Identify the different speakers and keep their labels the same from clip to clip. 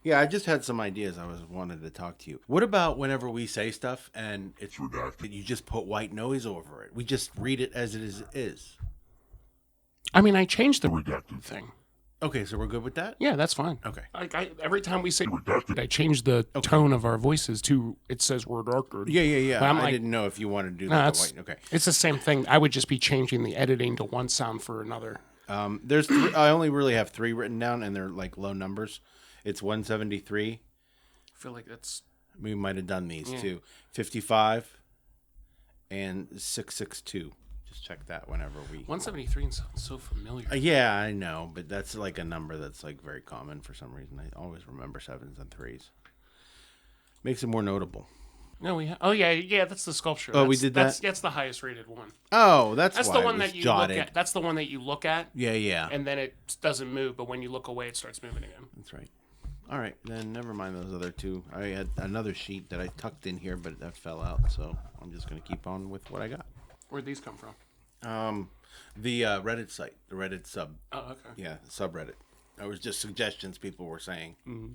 Speaker 1: Yeah, I just had some ideas. I wanted to talk to you. What about whenever we say stuff and it's redacted, you just put white noise over it? We just read it as it is.
Speaker 2: I mean, I changed the redacted thing.
Speaker 1: Okay, so we're good with that?
Speaker 2: Yeah, that's fine.
Speaker 1: Okay.
Speaker 2: Every time we say redacted, I change the tone of our voices to it says redacted.
Speaker 1: Yeah. I didn't know if you wanted to do that. White. Okay.
Speaker 2: It's the same thing. I would just be changing the editing to one sound for another.
Speaker 1: There's I only really have 3 written down, and they're like low numbers. It's 173.
Speaker 2: I feel like that's...
Speaker 1: We might have done these too. 55 and 662. Just check that whenever we...
Speaker 2: 173 sounds so familiar.
Speaker 1: Yeah, I know, but that's like a number that's like very common for some reason. I always remember 7s and 3s. Makes it more notable.
Speaker 2: No, we have... Oh, yeah, that's the sculpture.
Speaker 1: We did that?
Speaker 2: That's the highest rated one.
Speaker 1: Oh, that's why
Speaker 2: the one that you
Speaker 1: jotted.
Speaker 2: look at. That's the one that you look at.
Speaker 1: Yeah.
Speaker 2: And then it doesn't move, but when you look away, it starts moving again.
Speaker 1: That's right. All right, then never mind those other 2. I had another sheet that I tucked in here, but that fell out, so I'm just going to keep on with what I got.
Speaker 2: Where'd these come from?
Speaker 1: The Reddit site, the Reddit sub.
Speaker 2: Oh, okay.
Speaker 1: Yeah, the subreddit. It was just suggestions people were saying.
Speaker 2: Mm-hmm.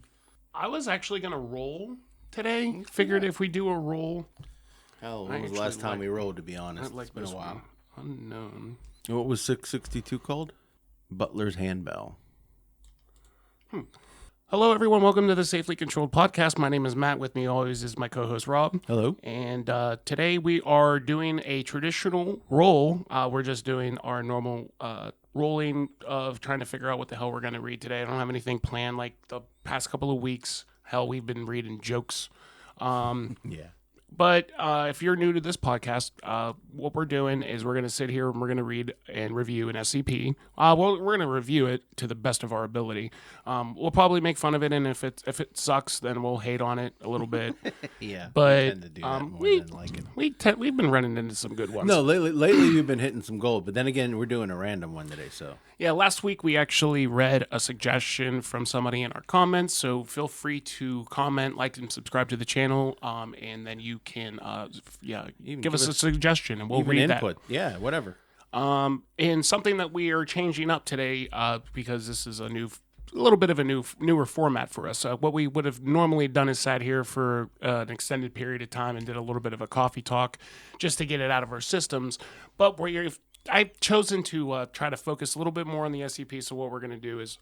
Speaker 2: I was actually going to roll today. Figured if we do a roll.
Speaker 1: Hell, when was the last time we rolled, to be honest? It's been a while.
Speaker 2: Unknown.
Speaker 1: What was 662 called? Butler's Handbell.
Speaker 2: Hello, everyone. Welcome to the Safely Controlled Podcast. My name is Matt. With me always is my co-host, Rob.
Speaker 1: Hello.
Speaker 2: And today we are doing a traditional roll. We're just doing our normal rolling of trying to figure out what the hell we're going to read today. I don't have anything planned like the past couple of weeks. Hell, we've been reading jokes.
Speaker 1: Yeah.
Speaker 2: But if you're new to this podcast, what we're doing is we're going to sit here and we're going to read and review an SCP. We're going to review it to the best of our ability. We'll probably make fun of it, and if it sucks, then we'll hate on it a little bit.
Speaker 1: Yeah,
Speaker 2: but
Speaker 1: we tend to do that more than like it.
Speaker 2: We've been running into some good ones.
Speaker 1: No, lately you've been hitting some gold, but then again, we're doing a random one today, so.
Speaker 2: Yeah, last week we actually read a suggestion from somebody in our comments, so feel free to comment, like, and subscribe to the channel, and then you can, give us a suggestion, and we'll read
Speaker 1: input.
Speaker 2: that.
Speaker 1: Yeah, whatever.
Speaker 2: And something that we are changing up today, because this is a little bit of a newer format for us. What we would have normally done is sat here for an extended period of time and did a little bit of a coffee talk just to get it out of our systems. But I've chosen to try to focus a little bit more on the SCP. So what we're going to do is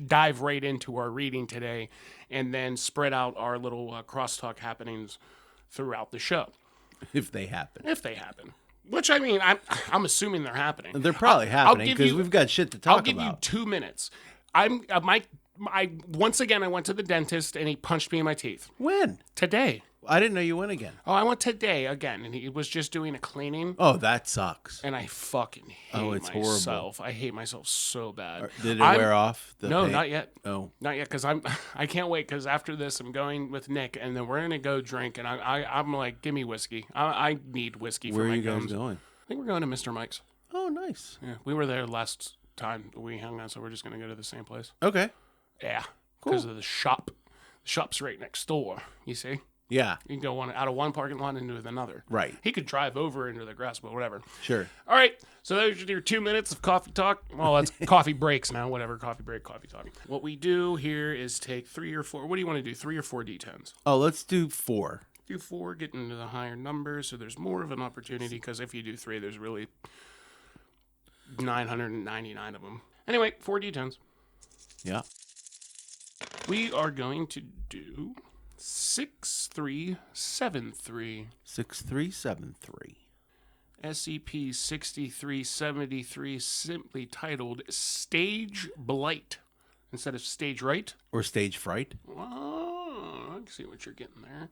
Speaker 2: dive right into our reading today, and then spread out our little crosstalk happenings throughout the show,
Speaker 1: if they happen.
Speaker 2: Which, I mean, I'm assuming they're happening.
Speaker 1: They're probably happening because we've got shit to talk about.
Speaker 2: I'll give you 2 minutes. Once again, I went to the dentist and he punched me in my teeth.
Speaker 1: When?
Speaker 2: Today.
Speaker 1: I didn't know you went again.
Speaker 2: Oh, I went today again, and he was just doing a cleaning.
Speaker 1: Oh, that sucks.
Speaker 2: And I fucking hate myself. Horrible. I hate myself so bad.
Speaker 1: Did it wear off?
Speaker 2: No, not yet.
Speaker 1: Oh,
Speaker 2: not yet, because I can't wait, because after this I'm going with Nick, and then we're gonna go drink, and I'm like, give me whiskey. I need whiskey for my gums.
Speaker 1: Where are you guys going?
Speaker 2: I think we're going to Mr. Mike's.
Speaker 1: Oh, nice.
Speaker 2: Yeah, we were there last time we hung out, so we're just gonna go to the same place.
Speaker 1: Okay.
Speaker 2: Yeah, because of the shop. The shop's right next door. You see.
Speaker 1: Yeah.
Speaker 2: You can go out of one parking lot into another.
Speaker 1: Right.
Speaker 2: He could drive over into the grass, but whatever.
Speaker 1: Sure.
Speaker 2: All right. So those are your 2 minutes of coffee talk. Well, that's coffee breaks now. Whatever. Coffee break, coffee talk. What we do here is take 3 or 4. What do you want to do? 3 or 4 D10s?
Speaker 1: Oh, let's do 4.
Speaker 2: Do 4, get into the higher numbers, so there's more of an opportunity, because if you do 3, there's really 999 of them. Anyway, 4 D10s.
Speaker 1: Yeah.
Speaker 2: We are going to do 6373.
Speaker 1: 6373.
Speaker 2: SCP-6373, simply titled Stage Blight instead of Stage Right.
Speaker 1: Or Stage Fright.
Speaker 2: Oh, I can see what you're getting there.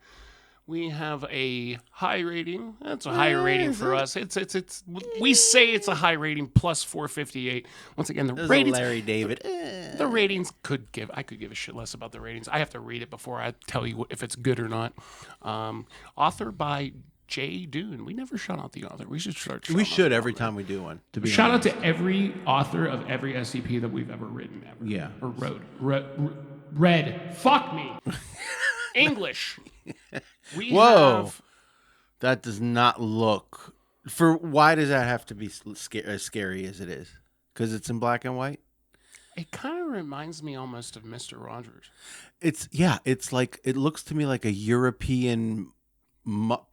Speaker 2: We have a high rating. That's a higher rating for us. It's we say it's a high rating plus 458. Once again, the ratings.
Speaker 1: Larry David.
Speaker 2: The ratings I could give a shit less about the ratings. I have to read it before I tell you if it's good or not. Author by J. Dune. We never shout out the author. We should start.
Speaker 1: We should every time we do one.
Speaker 2: To be shout out to every author of every SCP that we've ever written. Ever.
Speaker 1: Yeah.
Speaker 2: Or wrote. Read. Fuck me. English.
Speaker 1: Whoa. That does not look. Why does that have to be as scary as it is? Because it's in black and white?
Speaker 2: It kind of reminds me almost of Mr. Rogers.
Speaker 1: It's like, it looks to me like a European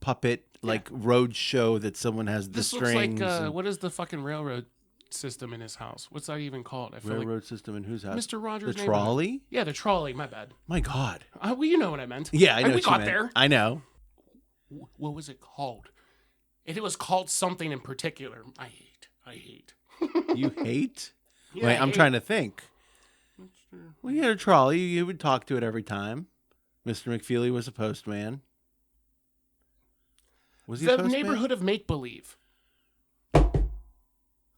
Speaker 1: puppet, like road show that someone has the
Speaker 2: This
Speaker 1: strings.
Speaker 2: looks like, what is the fucking railroad system in his house? What's that even called? I feel
Speaker 1: railroad system in whose house?
Speaker 2: Mr. Rogers'
Speaker 1: The trolley?
Speaker 2: Yeah, the trolley. My bad.
Speaker 1: My God.
Speaker 2: Well, you know what I meant.
Speaker 1: Yeah, I know
Speaker 2: we
Speaker 1: what you
Speaker 2: got
Speaker 1: meant.
Speaker 2: there.
Speaker 1: I know.
Speaker 2: What was it called? It was called something in particular. I hate.
Speaker 1: You hate?
Speaker 2: Yeah,
Speaker 1: Wait, I'm trying to think. Well, you had a trolley. You would talk to it every time. Mr. McFeely was a postman. Was he a
Speaker 2: The
Speaker 1: postman?
Speaker 2: neighborhood of make-believe.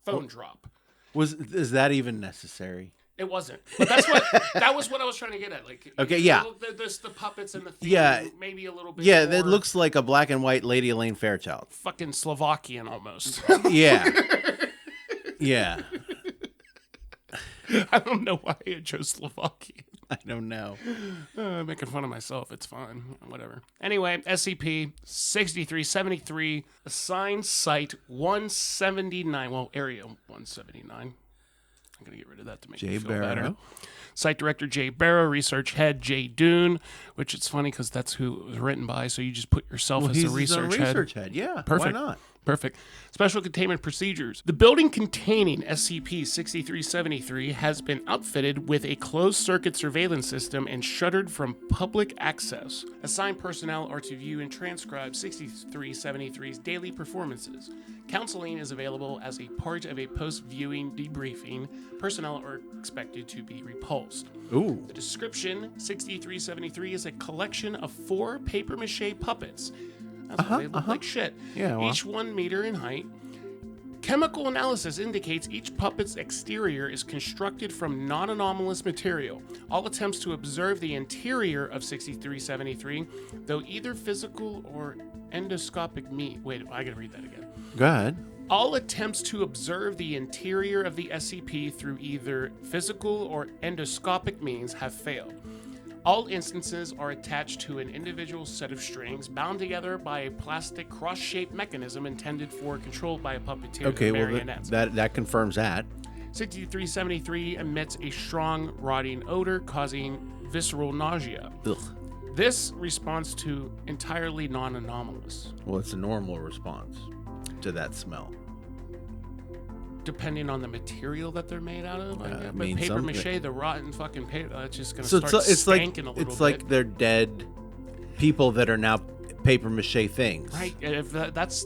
Speaker 2: Phone drop.
Speaker 1: Is that even necessary?
Speaker 2: It wasn't. But that was what I was trying to get at. Like,
Speaker 1: Okay, yeah.
Speaker 2: There's the puppets and the theme.
Speaker 1: Yeah.
Speaker 2: Maybe a little bit
Speaker 1: Yeah,
Speaker 2: more
Speaker 1: that looks like a black and white Lady Elaine Fairchild.
Speaker 2: fucking Slovakian almost.
Speaker 1: Yeah. Yeah.
Speaker 2: I don't know why I chose Slovakian.
Speaker 1: I don't know.
Speaker 2: Making fun of myself. It's fine. Whatever. Anyway, SCP-6373, assigned Site 179. Well, Area 179. I'm going to get rid of that to make you feel better. Site Director Jay Barrow, Research Head Jay Doon, which it's funny because that's who it was written by, so you just put yourself as the research head.
Speaker 1: Yeah,
Speaker 2: Perfect.
Speaker 1: Why not?
Speaker 2: Perfect. Special containment procedures. The building containing SCP-6373 has been outfitted with a closed-circuit surveillance system and shuttered from public access. Assigned personnel are to view and transcribe 6373's daily performances. Counseling is available as a part of a post-viewing debriefing. Personnel are expected to be repulsed.
Speaker 1: Ooh.
Speaker 2: The description, 6373 is a collection of 4 papier-mâché puppets. That's why they look like shit.
Speaker 1: Yeah, well.
Speaker 2: Each 1 meter in height. Chemical analysis indicates each puppet's exterior is constructed from non-anomalous material. All attempts to observe the interior of 6373, though either physical or endoscopic Wait, I gotta read that again.
Speaker 1: Go ahead.
Speaker 2: All attempts to observe the interior of the SCP through either physical or endoscopic means have failed. All instances are attached to an individual set of strings bound together by a plastic cross-shaped mechanism intended for control by a puppeteer.
Speaker 1: Okay, well, that confirms that.
Speaker 2: 6373 emits a strong, rotting odor causing visceral nausea.
Speaker 1: Ugh.
Speaker 2: This responds to entirely non-anomalous.
Speaker 1: Well, it's a normal response to that smell.
Speaker 2: Depending on the material that they're made out of, but
Speaker 1: mean
Speaker 2: paper mache,
Speaker 1: something.
Speaker 2: the rotten fucking paper, it's just gonna
Speaker 1: So
Speaker 2: start
Speaker 1: it's like
Speaker 2: stinking a little bit.
Speaker 1: it's like they're dead people that are now paper mache things.
Speaker 2: Right. If that's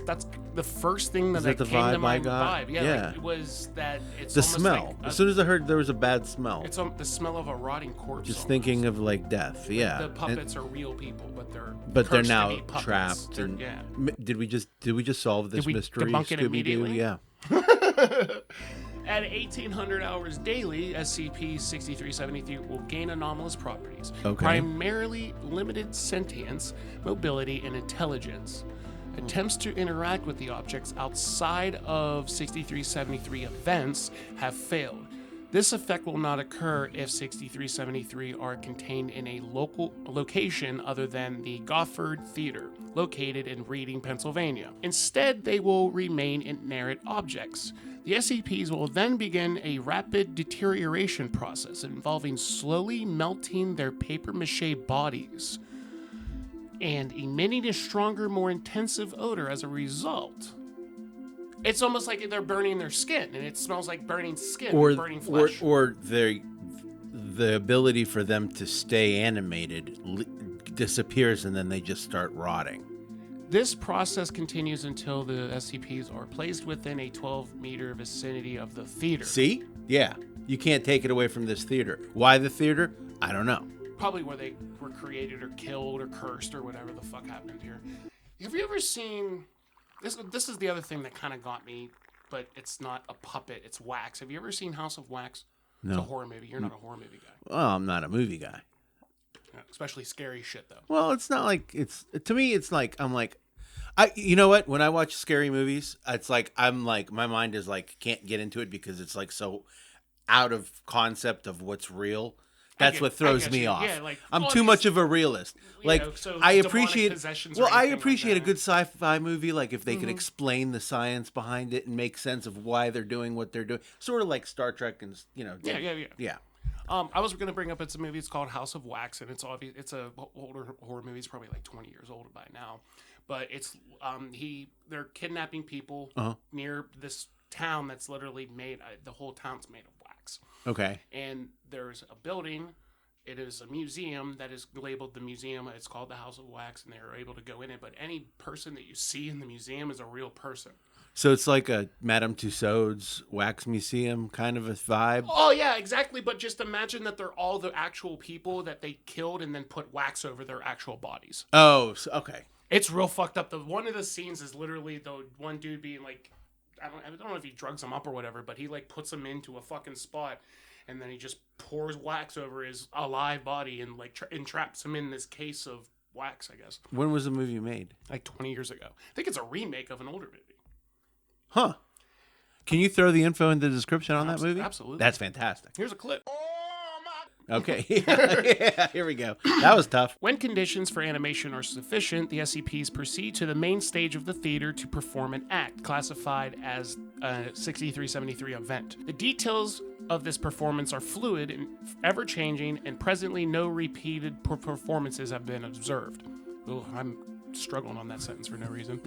Speaker 2: the first thing that
Speaker 1: that the
Speaker 2: came to
Speaker 1: vibe
Speaker 2: my
Speaker 1: I got?
Speaker 2: vibe. Yeah.
Speaker 1: Yeah.
Speaker 2: Like, it was that it's
Speaker 1: The
Speaker 2: almost
Speaker 1: smell.
Speaker 2: Like
Speaker 1: As soon as I heard there was a bad smell,
Speaker 2: it's the smell of a rotting corpse.
Speaker 1: just
Speaker 2: almost.
Speaker 1: thinking of like death. Yeah.
Speaker 2: The puppets are real people, but they're
Speaker 1: they're
Speaker 2: cursed to
Speaker 1: now
Speaker 2: be puppets.
Speaker 1: trapped.
Speaker 2: They're-
Speaker 1: And
Speaker 2: yeah.
Speaker 1: did we just solve this
Speaker 2: Did we
Speaker 1: mystery?
Speaker 2: debunk it
Speaker 1: Scooby-Doo?
Speaker 2: immediately?
Speaker 1: Yeah.
Speaker 2: At 1800 hours daily, SCP-6373 will gain anomalous properties,
Speaker 1: Okay.
Speaker 2: primarily limited sentience, mobility, and intelligence. Attempts to interact with the objects outside of 6373 events have failed. This effect will not occur if 6373 are contained in a location other than the Goffard Theater, located in Reading, Pennsylvania. Instead, they will remain inert objects. The SCPs will then begin a rapid deterioration process involving slowly melting their papier-mâché bodies and emitting a stronger, more intensive odor as a result. It's almost like they're burning their skin, and it smells like burning skin, burning flesh.
Speaker 1: Or the ability for them to stay animated disappears, and then they just start rotting.
Speaker 2: This process continues until the SCPs are placed within a 12-meter vicinity of the theater.
Speaker 1: See? Yeah. You can't take it away from this theater. Why the theater? I don't know.
Speaker 2: Probably where they were created or killed or cursed or whatever the fuck happened here. Have you ever seen... This is the other thing that kind of got me, but it's not a puppet, it's wax. Have you ever seen House of Wax?
Speaker 1: No.
Speaker 2: It's a horror movie. You're not a horror movie guy.
Speaker 1: Well, I'm not a movie guy.
Speaker 2: Yeah, especially scary shit, though.
Speaker 1: Well, it's not like to me. It's like you know what? When I watch scary movies, it's like my mind is like can't get into it because it's like so out of concept of what's real That's what throws me off.
Speaker 2: Yeah, like,
Speaker 1: I'm too much of a realist. Like,
Speaker 2: so
Speaker 1: I
Speaker 2: demonic
Speaker 1: appreciate.
Speaker 2: possessions
Speaker 1: Well,
Speaker 2: or
Speaker 1: I
Speaker 2: anything
Speaker 1: appreciate
Speaker 2: like
Speaker 1: a good sci-fi movie, like if they could explain the science behind it and make sense of why they're doing what they're doing, sort of like Star Trek and
Speaker 2: Yeah. I was going to bring up it's a movie. It's called House of Wax, and it's obvious. It's a older horror movie. It's probably like 20 years old by now, but it's they're kidnapping people near this town that's literally made. The whole town's made of wax.
Speaker 1: Okay.
Speaker 2: And there's a building. It is a museum that is labeled the museum. It's called the House of Wax, and they're able to go in it. But any person that you see in the museum is a real person.
Speaker 1: So it's like a Madame Tussauds wax museum kind of a vibe.
Speaker 2: Oh yeah, exactly. But just imagine that they're all the actual people that they killed and then put wax over their actual bodies.
Speaker 1: Oh, okay.
Speaker 2: It's real fucked up. One of the scenes is literally the one dude being like, I don't know if he drugs them up or whatever, but he like puts them into a fucking spot, and then he just pours wax over his alive body and like entraps him in this case of wax, I guess.
Speaker 1: When was the movie made?
Speaker 2: Like 20 years ago. I think it's a remake of an older movie.
Speaker 1: Huh. Can you throw the info in the description on that movie?
Speaker 2: Absolutely.
Speaker 1: That's fantastic.
Speaker 2: Here's a clip.
Speaker 1: Okay. Yeah, here we go. That was tough.
Speaker 2: When conditions for animation are sufficient, the SCPs proceed to the main stage of the theater to perform an act, classified as a 6373 event. The details of this performance are fluid and ever-changing, and presently no repeated performances have been observed. Oh, I'm struggling on that sentence for no reason.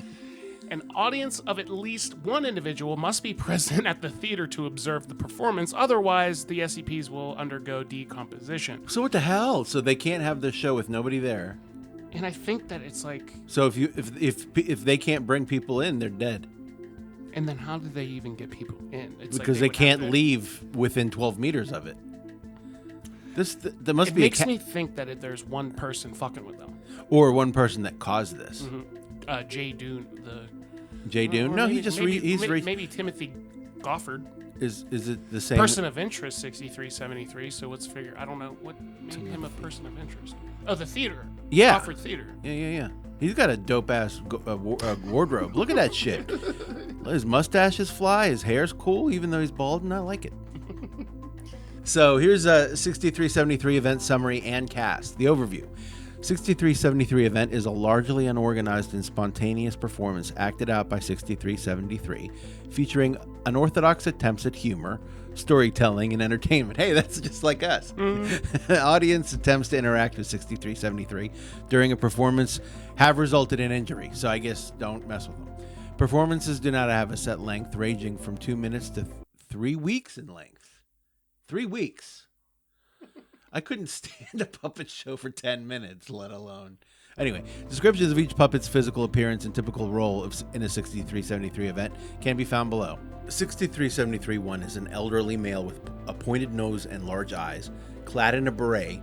Speaker 2: An audience of at least one individual must be present at the theater to observe the performance. Otherwise, the SCPs will undergo decomposition.
Speaker 1: So what the hell? So they can't have the show with nobody there.
Speaker 2: And I think that it's like...
Speaker 1: So if they can't bring people in, they're dead.
Speaker 2: And then how do they even get people in? It's
Speaker 1: because
Speaker 2: like
Speaker 1: they can't leave within 12 meters of it. There must be.
Speaker 2: It makes me think that there's one person fucking with them.
Speaker 1: Or one person that caused this.
Speaker 2: Mm-hmm. Jay Dune,
Speaker 1: Jay Dune? No,
Speaker 2: maybe Timothy Goffard.
Speaker 1: Is it the same?
Speaker 2: Person of interest, 6373. So let's figure. I don't know what made him a person of interest. Oh, the theater.
Speaker 1: Yeah.
Speaker 2: Goffard Theater.
Speaker 1: Yeah. He's got a dope ass wardrobe. Look at that shit. His mustaches fly. His hair's cool, even though he's bald, and I like it. So here's a 6373 event summary and cast. The overview. 6373 event is a largely unorganized and spontaneous performance acted out by 6373, featuring unorthodox attempts at humor, storytelling, and entertainment. Hey, that's just like us. Audience attempts to interact with 6373 during a performance have resulted in injury, so I guess don't mess with them. Performances do not have a set length, ranging from 2 minutes to 3 weeks in length. 3 weeks. I couldn't stand a puppet show for 10 minutes, let alone. Anyway, descriptions of each puppet's physical appearance and typical role in a 6373 event can be found below. 6373-1 is an elderly male with a pointed nose and large eyes, clad in a beret,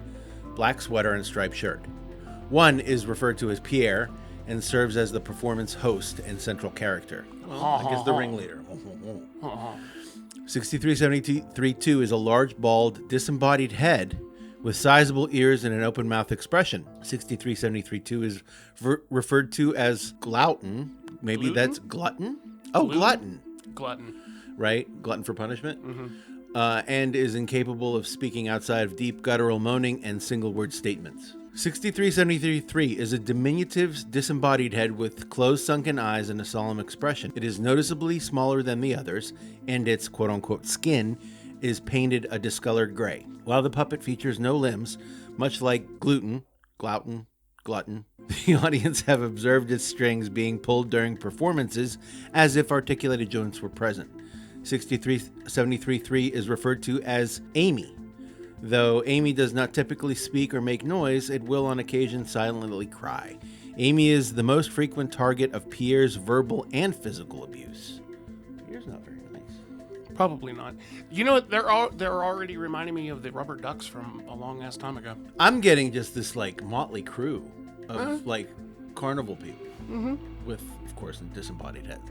Speaker 1: black sweater, and striped shirt. 1 is referred to as Pierre and serves as the performance host and central character. I guess the ringleader. 6373-2 is a large, bald, disembodied head with sizable ears and an open mouth expression. 6373-2 is referred to as glutton. Maybe
Speaker 2: Gluten?
Speaker 1: that's glutton? Oh, glutton.
Speaker 2: Glutton.
Speaker 1: Right? Glutton for punishment?
Speaker 2: Mm-hmm.
Speaker 1: And is incapable of speaking outside of deep guttural moaning and single-word statements. 6373-3 is a diminutive, disembodied head with closed, sunken eyes and a solemn expression. It is noticeably smaller than the others, and its quote-unquote skin is painted a discolored gray. While the puppet features no limbs, much like glutton, the audience have observed its strings being pulled during performances as if articulated joints were present. 6373-3 is referred to as Amy. Though Amy does not typically speak or make noise, it will on occasion silently cry. Amy is the most frequent target of Pierre's verbal and physical abuse. Pierre's not very nice.
Speaker 2: Probably not. You know what? They're already reminding me of the rubber ducks from a long ass time ago.
Speaker 1: I'm getting just this like motley crew of like carnival people with, of course, disembodied heads.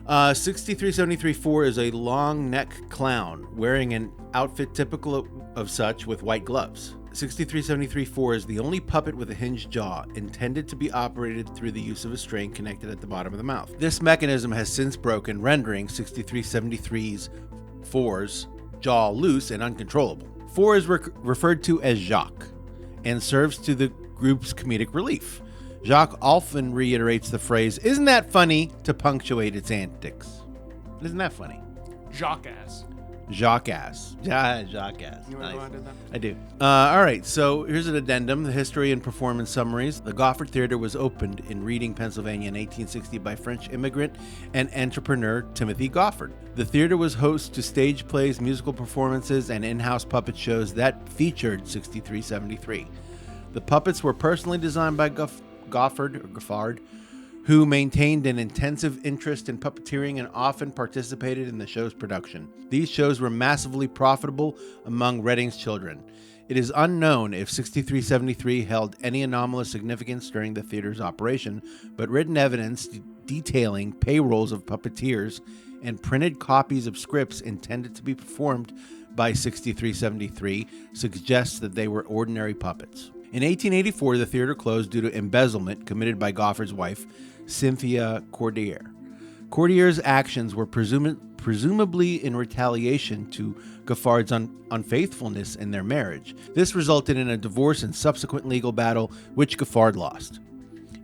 Speaker 1: 6373-4 is a long neck clown wearing an outfit typical of such with white gloves. 6373-4 is the only puppet with a hinged jaw intended to be operated through the use of a string connected at the bottom of the mouth. This mechanism has since broken, rendering 6373-4's jaw loose and uncontrollable. 4 is referred to as Jacques and serves to the group's comedic relief. Jacques often reiterates the phrase, "Isn't that funny?" to punctuate its antics. Isn't that funny?
Speaker 2: Jacques-ass.
Speaker 1: Jacques-ass. Yeah, Jacques-ass.
Speaker 2: You
Speaker 1: Nice.
Speaker 2: want to do that?
Speaker 1: I do. All right, so here's an addendum, the history and performance summaries. The Goffard Theater was opened in Reading, Pennsylvania in 1860 by French immigrant and entrepreneur Timothy Goffard. The theater was host to stage plays, musical performances, and in-house puppet shows that featured 6373. The puppets were personally designed by Goffard, who maintained an intensive interest in puppeteering and often participated in the show's production. These shows were massively profitable among Reading's children. It is unknown if 6373 held any anomalous significance during the theater's operation, but written evidence detailing payrolls of puppeteers and printed copies of scripts intended to be performed by 6373 suggests that they were ordinary puppets. In 1884, the theater closed due to embezzlement committed by Goffard's wife, Cynthia Cordier. Cordier's actions were presumably in retaliation to Goffard's unfaithfulness in their marriage. This resulted in a divorce and subsequent legal battle, which Goffard lost.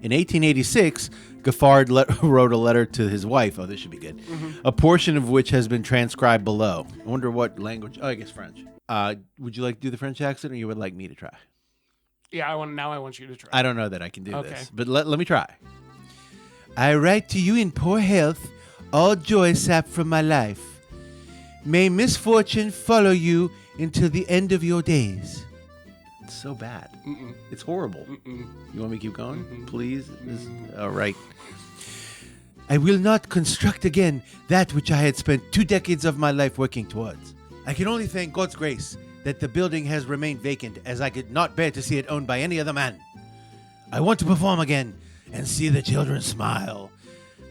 Speaker 1: In 1886, Goffard wrote a letter to his wife. Oh, this should be good. Mm-hmm. A portion of which has been transcribed below. I wonder what language. Oh, I guess French. Would you like to do the French accent, or you would like me to try?
Speaker 2: Yeah, I want you to try.
Speaker 1: I don't know that I can do this, but let me try. I write to you in poor health, all joy sapped from my life. May misfortune follow you until the end of your days. It's so bad. Mm-mm. It's horrible. Mm-mm. You want me to keep going? Mm-mm. Please? All right. I will not construct again that which I had spent 2 decades of my life working towards. I can only thank God's grace that the building has remained vacant, as I could not bear to see it owned by any other man. I want to perform again and see the children smile.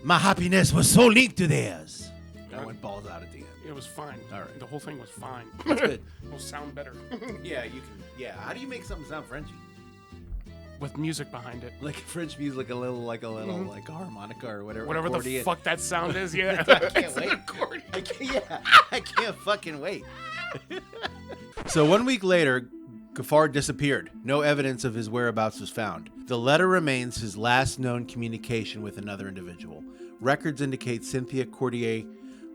Speaker 1: My happiness was so linked to theirs. I went balls out at the end.
Speaker 2: It was fine.
Speaker 1: All right.
Speaker 2: The whole thing was fine.
Speaker 1: That's good.
Speaker 2: It'll sound better.
Speaker 1: Yeah, you can. Yeah. How do you make something sound Frenchy?
Speaker 2: With music behind it.
Speaker 1: Like French music, like a little like a harmonica or whatever.
Speaker 2: Whatever the fuck that sound is, yeah.
Speaker 1: I can't wait. I can't fucking wait. So 1 week later, Goffard disappeared. No evidence of his whereabouts was found. The letter remains his last known communication with another individual. Records indicate Cynthia Cordier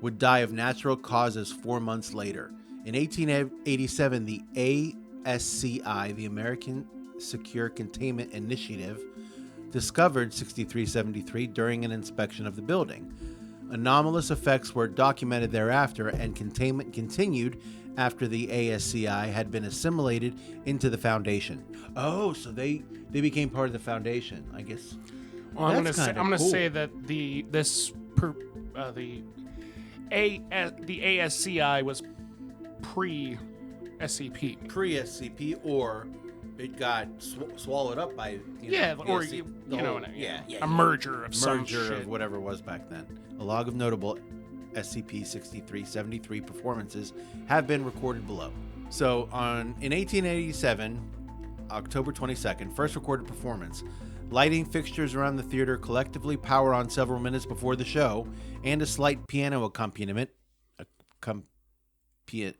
Speaker 1: would die of natural causes 4 months later. In 1887, the ASCI, the American Secure Containment Initiative, discovered 6373 during an inspection of the building. Anomalous effects were documented thereafter, and containment continued after the ASCI had been assimilated into the foundation. Oh, so they became part of the foundation, I guess.
Speaker 2: Well, I'm gonna say that the ASCI was pre-SCP.
Speaker 1: Pre-SCP, or it got swallowed up by
Speaker 2: a merger of some shit.
Speaker 1: Of whatever it was back then. A log of notable SCP-6373 performances have been recorded below. So in 1887, October 22nd, first recorded performance. Lighting fixtures around the theater collectively power on several minutes before the show, and a slight piano accompaniment. Accompaniment.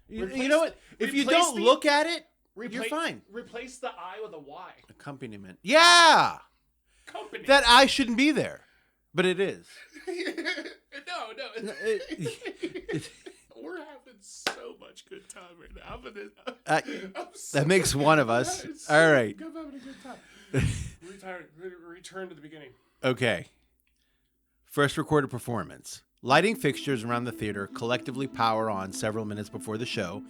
Speaker 1: You know what? If you don't look at it, you're fine.
Speaker 2: Replace the I with a Y.
Speaker 1: Accompaniment. Yeah.
Speaker 2: Company.
Speaker 1: That I shouldn't be there, but it is.
Speaker 2: No. We're having so much good time right now.
Speaker 1: That makes one of us. All right.
Speaker 2: I'm having a good time. Return to the beginning.
Speaker 1: Okay. First recorded performance. Lighting fixtures around the theater collectively power on several minutes before the show,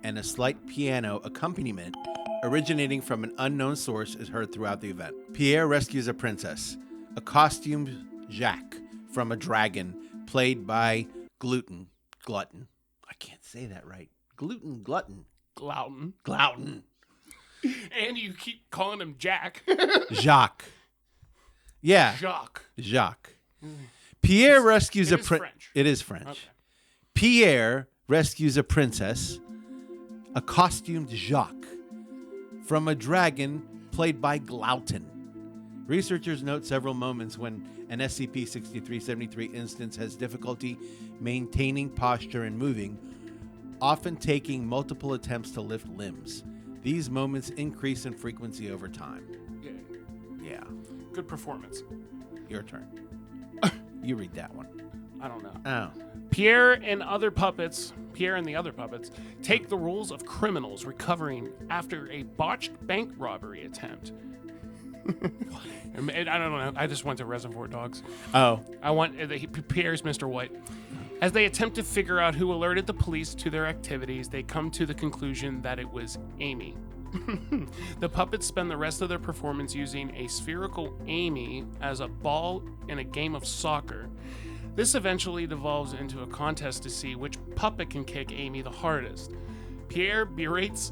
Speaker 1: and a slight piano accompaniment originating from an unknown source is heard throughout the event. Pierre rescues a princess, a costumed Jacques from a dragon, played by Glutton. I can't say that right. Glutton.
Speaker 2: And you keep calling him Jack.
Speaker 1: Jacques. Yeah. Jacques. Pierre rescues a princess. It is French. Okay. Pierre rescues a princess, a costumed Jacques, from a dragon played by Glutton. Researchers note several moments when an SCP-6373 instance has difficulty maintaining posture and moving, often taking multiple attempts to lift limbs. These moments increase in frequency over time. Yeah.
Speaker 2: Good performance.
Speaker 1: Your turn. You read that one.
Speaker 2: I don't know.
Speaker 1: Oh.
Speaker 2: Pierre and the other puppets take the roles of criminals recovering after a botched bank robbery attempt. I don't know. I just went to Reservoir Dogs.
Speaker 1: Oh.
Speaker 2: Pierre's Mr. White. As they attempt to figure out who alerted the police to their activities, they come to the conclusion that it was Amy. The puppets spend the rest of their performance using a spherical Amy as a ball in a game of soccer. This eventually devolves into a contest to see which puppet can kick Amy the hardest. Pierre berates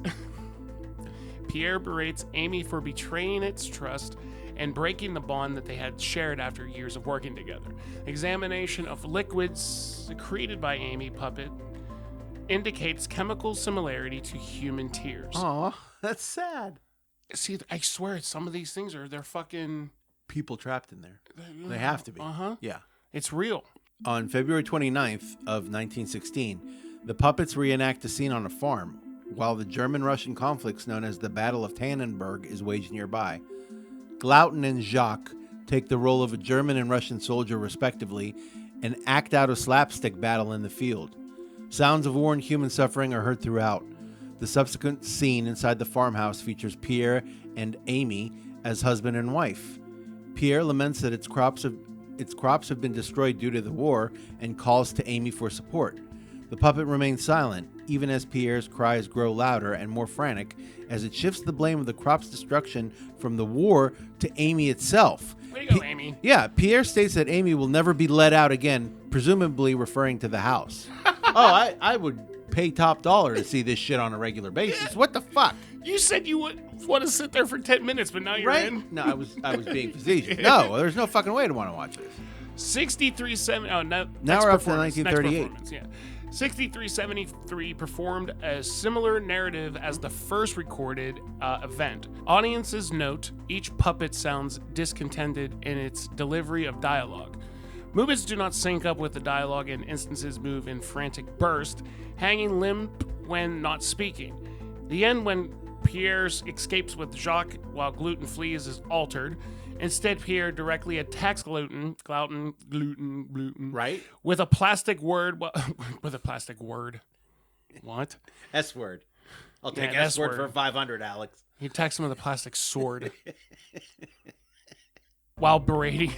Speaker 2: Amy for betraying its trust and breaking the bond that they had shared after years of working together. Examination of liquids secreted by Amy puppet indicates chemical similarity to human tears.
Speaker 1: Aw, that's sad.
Speaker 2: See, I swear some of these things they're fucking...
Speaker 1: People trapped in there. They have to be.
Speaker 2: Uh-huh.
Speaker 1: Yeah.
Speaker 2: It's real.
Speaker 1: On February 29th of 1916, the puppets reenact a scene on a farm, while the German-Russian conflicts known as the Battle of Tannenberg is waged nearby. Glauton and Jacques take the role of a German and Russian soldier respectively and act out a slapstick battle in the field. Sounds of war and human suffering are heard throughout. The subsequent scene inside the farmhouse features Pierre and Amy as husband and wife. Pierre laments that its crops have been destroyed due to the war and calls to Amy for support. The puppet remains silent, even as Pierre's cries grow louder and more frantic, as it shifts the blame of the crop's destruction from the war to Amy itself.
Speaker 2: Way to go, Amy.
Speaker 1: Yeah, Pierre states that Amy will never be let out again, presumably referring to the house. I would pay top dollar to see this shit on a regular basis. What the fuck?
Speaker 2: You said you would want to sit there for 10 minutes, but now you're in.
Speaker 1: No, I was being facetious. No, there's no fucking way to want to watch this.
Speaker 2: 63-7. Oh, no.
Speaker 1: Now we're up to 1938.
Speaker 2: Yeah. 6373 performed a similar narrative as the first recorded event. Audiences note each puppet sounds discontented in its delivery of dialogue. Movements do not sync up with the dialogue, and instances move in frantic bursts, hanging limp when not speaking. The end, when Pierre escapes with Jacques while Gluten flees, is altered. Instead, Pierre directly attacks Gluten,
Speaker 1: right?
Speaker 2: With a plastic word. What?
Speaker 1: S word. I'll take S word for 500, Alex.
Speaker 2: He attacks him with a plastic sword. while berating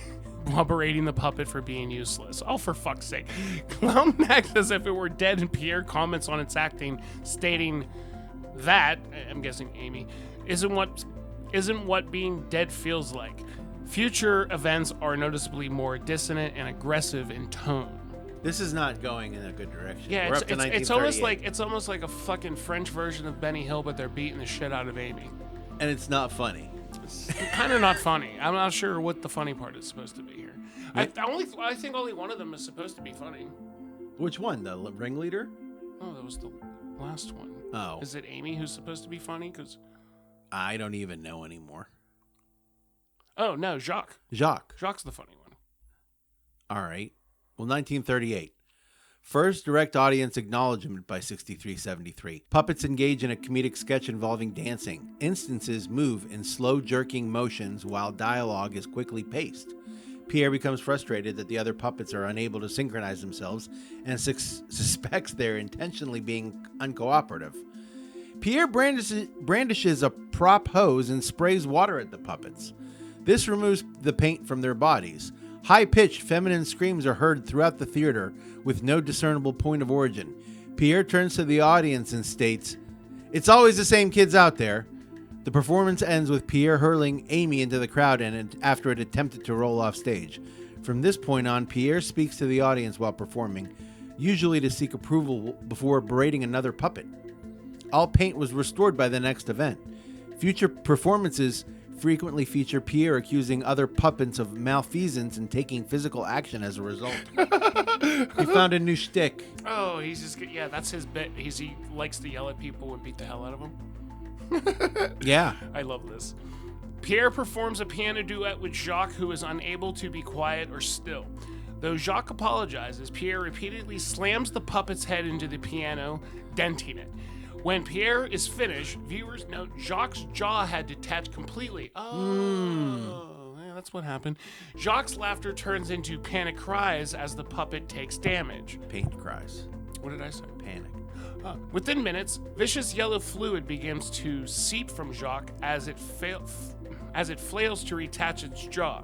Speaker 2: the puppet for being useless. Oh, for fuck's sake. Clown acts as if it were dead, and Pierre comments on its acting, stating that, I'm guessing Amy, isn't what being dead feels like. Future events are noticeably more dissonant and aggressive in tone.
Speaker 1: This is not going in a good direction.
Speaker 2: Yeah,
Speaker 1: We're up to
Speaker 2: it's almost like a fucking French version of Benny Hill, but they're beating the shit out of Amy.
Speaker 1: And it's not funny.
Speaker 2: It's kind of not funny. I'm not sure what the funny part is supposed to be here. I think only one of them is supposed to be funny.
Speaker 1: Which one? The ringleader?
Speaker 2: Oh, that was the last one.
Speaker 1: Oh.
Speaker 2: Is it Amy who's supposed to be funny? Because
Speaker 1: I don't even know anymore.
Speaker 2: Oh, no, Jacques. Jacques' the funny one.
Speaker 1: All right. Well, 1938. First direct audience acknowledgement by 6373. Puppets engage in a comedic sketch involving dancing. Instances move in slow jerking motions while dialogue is quickly paced. Pierre becomes frustrated that the other puppets are unable to synchronize themselves and suspects they're intentionally being uncooperative. Pierre brandishes a prop hose and sprays water at the puppets. This removes the paint from their bodies. High-pitched feminine screams are heard throughout the theater with no discernible point of origin. Pierre turns to the audience and states, "It's always the same kids out there." The performance ends with Pierre hurling Amy into the crowd after it attempted to roll off stage. From this point on, Pierre speaks to the audience while performing, usually to seek approval before berating another puppet. All paint was restored by the next event. Future performances frequently feature Pierre accusing other puppets of malfeasance and taking physical action as a result. He found a new shtick.
Speaker 2: Oh, that's his bit. He likes to yell at people and beat the hell out of them.
Speaker 1: Yeah.
Speaker 2: I love this. Pierre performs a piano duet with Jacques, who is unable to be quiet or still. Though Jacques apologizes, Pierre repeatedly slams the puppet's head into the piano, denting it. When Pierre is finished, viewers note Jacques' jaw had detached completely. Yeah, that's what happened. Jacques' laughter turns into panic cries as the puppet takes damage.
Speaker 1: Paint cries.
Speaker 2: What did I say?
Speaker 1: Panic.
Speaker 2: Within minutes, vicious yellow fluid begins to seep from Jacques as it flails to reattach its jaw.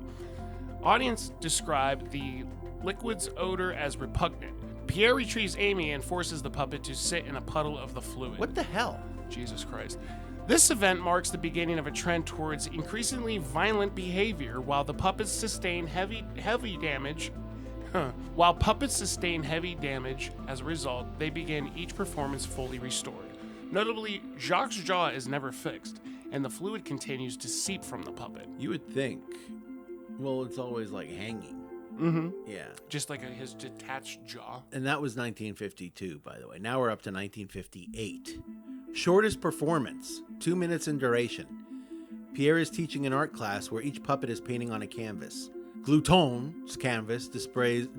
Speaker 2: Audience describe the liquid's odor as repugnant. Pierre retrieves Amy and forces the puppet to sit in a puddle of the fluid.
Speaker 1: What the hell?
Speaker 2: Jesus Christ. This event marks the beginning of a trend towards increasingly violent behavior while the puppets sustain heavy damage. While puppets sustain heavy damage as a result, they begin each performance fully restored. Notably, Jacques' jaw is never fixed, and the fluid continues to seep from the puppet.
Speaker 1: You would think, well, it's always like hanging.
Speaker 2: Mm-hmm.
Speaker 1: Yeah.
Speaker 2: Just like his detached jaw.
Speaker 1: And that was 1952, by the way. Now we're up to 1958. Shortest performance, 2 minutes in duration. Pierre is teaching an art class where each puppet is painting on a canvas. Glouton's canvas displays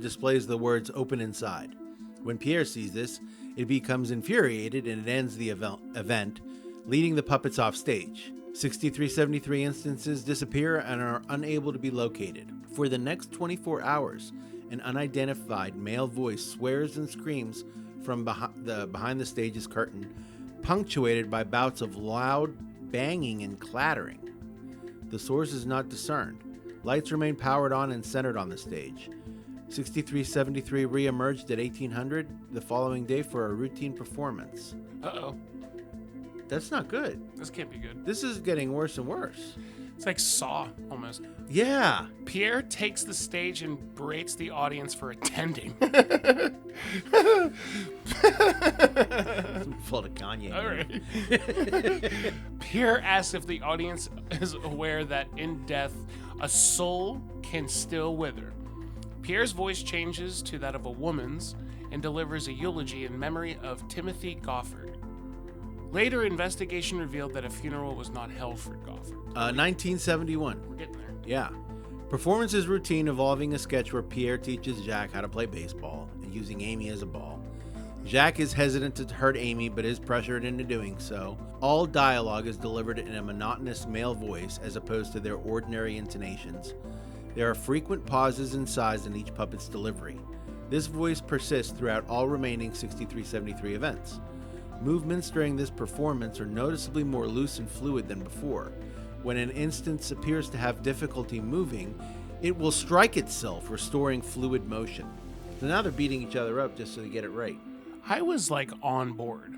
Speaker 1: the words open inside. When Pierre sees this, it becomes infuriated and it ends the event, leading the puppets off stage. 6373 instances disappear and are unable to be located. For the next 24 hours, an unidentified male voice swears and screams from behind the stage's curtain, punctuated by bouts of loud banging and clattering. The source is not discerned. Lights remain powered on and centered on the stage. 6373 re-emerged at 1800 the following day for a routine performance.
Speaker 2: Uh-oh.
Speaker 1: That's not good.
Speaker 2: This can't be good.
Speaker 1: This is getting worse and worse.
Speaker 2: It's like Saw, almost.
Speaker 1: Yeah.
Speaker 2: Pierre takes the stage and berates the audience for attending.
Speaker 1: Full of Kanye.
Speaker 2: All right. Pierre asks if the audience is aware that in death, a soul can still wither. Pierre's voice changes to that of a woman's and delivers a eulogy in memory of Threes-Goffard. Later, investigation revealed that a funeral was not held for Goffard.
Speaker 1: 1971.
Speaker 2: We're getting there.
Speaker 1: Yeah. Performance is routine, involving a sketch where Pierre teaches Jacques how to play baseball and using Amy as a ball. Jacques is hesitant to hurt Amy, but is pressured into doing so. All dialogue is delivered in a monotonous male voice as opposed to their ordinary intonations. There are frequent pauses and sighs in each puppet's delivery. This voice persists throughout all remaining 6373 events. Movements during this performance are noticeably more loose and fluid than before. When an instance appears to have difficulty moving, it will strike itself, restoring fluid motion. So now they're beating each other up just so they get it right.
Speaker 2: I was like on board.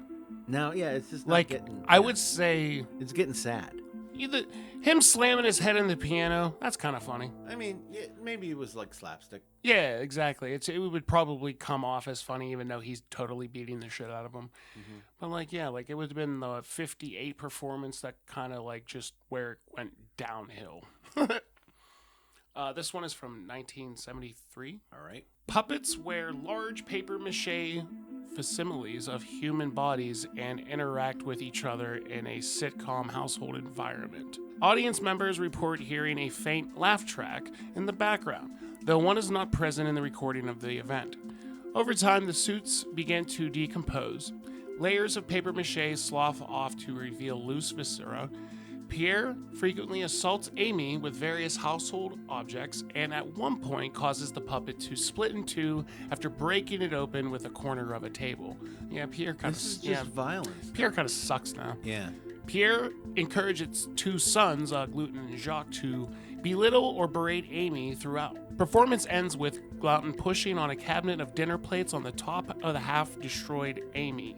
Speaker 1: Now, yeah, it's just not
Speaker 2: Like,
Speaker 1: getting...
Speaker 2: I would say
Speaker 1: It's getting sad.
Speaker 2: either him slamming his head in the piano, that's kind of funny.
Speaker 1: I mean, maybe it was like slapstick.
Speaker 2: Yeah, exactly. It would probably come off as funny, even though he's totally beating the shit out of him.
Speaker 1: Mm-hmm.
Speaker 2: But like, yeah, like it would have been the 58 performance that kind of like just where it went downhill. This one is from 1973.
Speaker 1: All right.
Speaker 2: Puppets wear large papier-mâché facsimiles of human bodies and interact with each other in a sitcom household environment. Audience members report hearing a faint laugh track in the background, though one is not present in the recording of the event. Over time, the suits begin to decompose. Layers of papier-mâché slough off to reveal loose viscera. Pierre frequently assaults Amy with various household objects and at one point causes the puppet to split in two after breaking it open with a corner of a table. Yeah, Pierre kind of...
Speaker 1: This is just violence.
Speaker 2: Pierre kind of sucks now.
Speaker 1: Yeah.
Speaker 2: Pierre encourages two sons, Glouton and Jacques, to belittle or berate Amy throughout. Performance ends with Glouton pushing on a cabinet of dinner plates on the top of the half-destroyed Amy.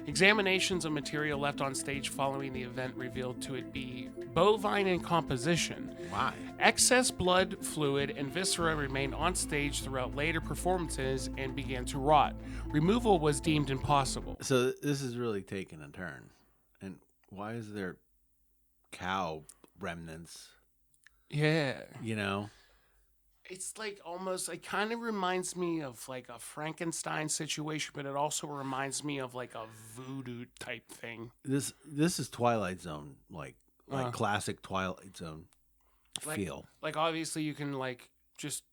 Speaker 2: Examinations of material left on stage following the event revealed to it be bovine in composition.
Speaker 1: Why?
Speaker 2: Excess blood, fluid, and viscera remained on stage throughout later performances and began to rot. Removal was deemed impossible.
Speaker 1: So this is really taking a turn. And why is there cow remnants?
Speaker 2: Yeah.
Speaker 1: You know?
Speaker 2: It's like almost, it kind of reminds me of like a Frankenstein situation, but it also reminds me of like a voodoo type thing.
Speaker 1: This is Twilight Zone, like classic Twilight Zone feel.
Speaker 2: Like obviously you can like just